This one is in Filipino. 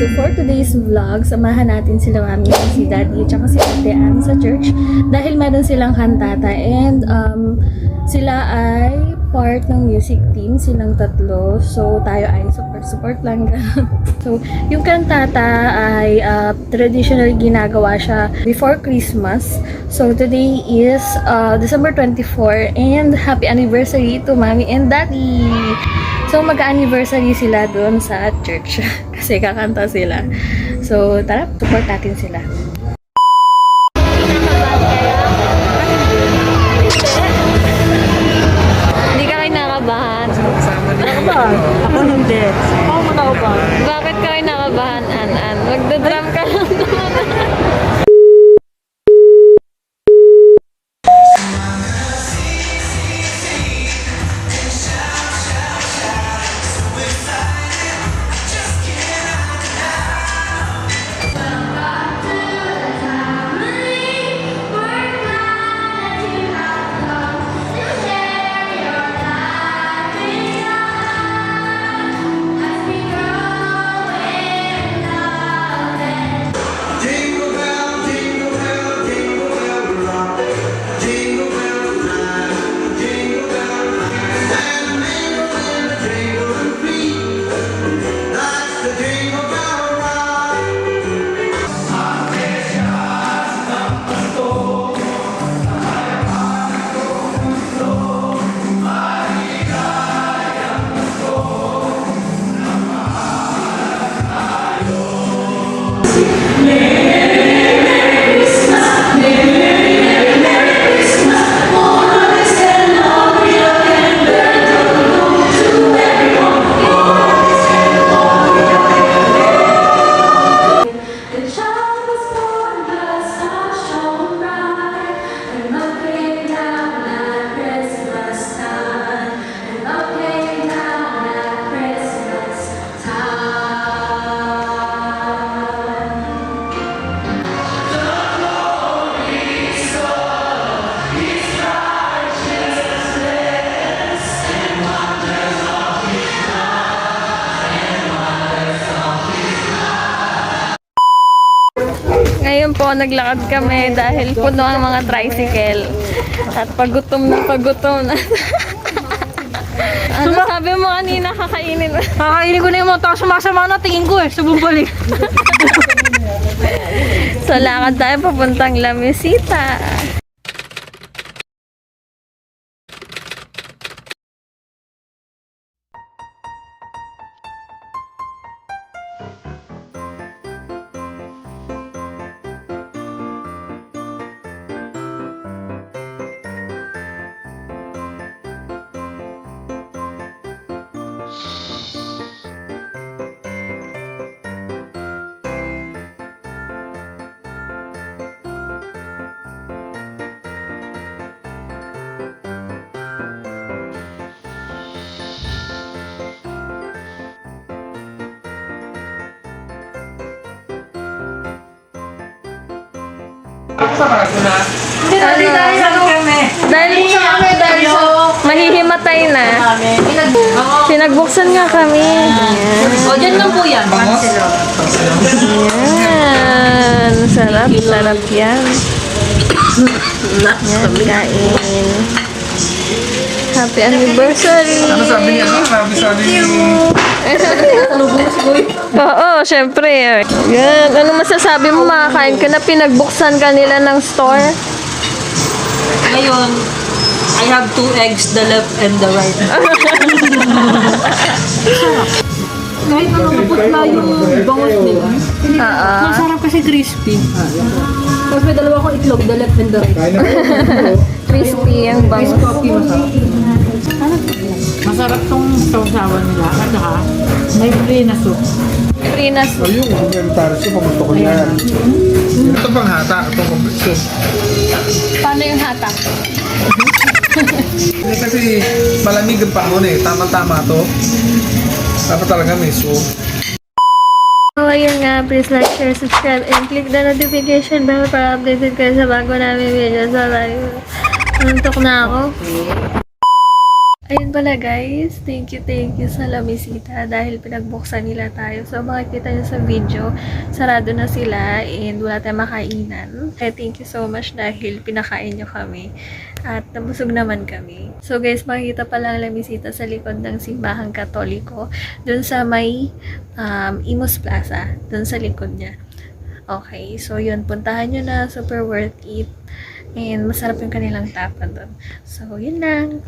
So for today's vlog, samahan natin sila mami, si daddy, tsaka si ate Ann sa church dahil meron silang kantata and sila ay part ng music team, silang tatlo. So tayo ay support lang. So yung kantata ay traditionally ginagawa siya before Christmas. So today is December 24 and happy anniversary to mommy and daddy. So mag-anniversary sila doon sa church kasi kakanta sila. So tara, support natin sila. Hindi ka kayo nakabahan? Nakabahan? Ako hindi. Ako mo nakabahan. Bakit ka kayo nakabahan, An? Magdadrum ka lang naman. Ngayon po, naglakad kami dahil puno ang mga tricycle. At pagutom na. Ano sabi mo kanina, kakainin mo? Kakainin ko na yung mga tao sumasama na tingin ko sa bumalik. So, lakad tayo papuntang La Mesita. Dahil mahihimatay na. Pinagbuksan nga kami. O, dyan lang po yan. Yan. Sarap yan. Yan, kain. Happy anniversary! Ano sabi niya? Sabi niya. Oo, syempre. Yan. Ano masasabi mo, makakain ka na, pinagbuksan ka nila ng store? Ngayon, I have 2 eggs, the left and the right. Kahit ano kaputla yung bangos nila. Masarap kasi crispy. Tapos may dalawa kong itlog, the left and the right. Crispy ang bangus. Coffee masarap. Masarap tong sausawan nila. At saka, may free na soup. Free na soup. Ayun, complimentary soup. Pamunto ko yan. Ito pang hata. Itong complete soup. Paano yung hatak? Hindi kasi malamig ang panahon eh. Tama-tama to. Dapat talaga may soup. So, ayun nga, please like, share, subscribe, and click the notification bell para updated kayo sa bago namin video. So, like, nantok na ako. Ayun pala guys, thank you sa Lamisita dahil pinagbuksan nila tayo. So makikita nyo sa video, sarado na sila and wala tayong makainan. Kaya thank you so much dahil pinakain nyo kami at nabusog naman kami. So guys, makikita pala ang Lamisita sa likod ng Simbahang Katoliko dun sa may Imus Plaza, dun sa likod niya. Okay, so yun, puntahan nyo na, super worth it. And masarap yung kanilang tapa doon. So, yun lang.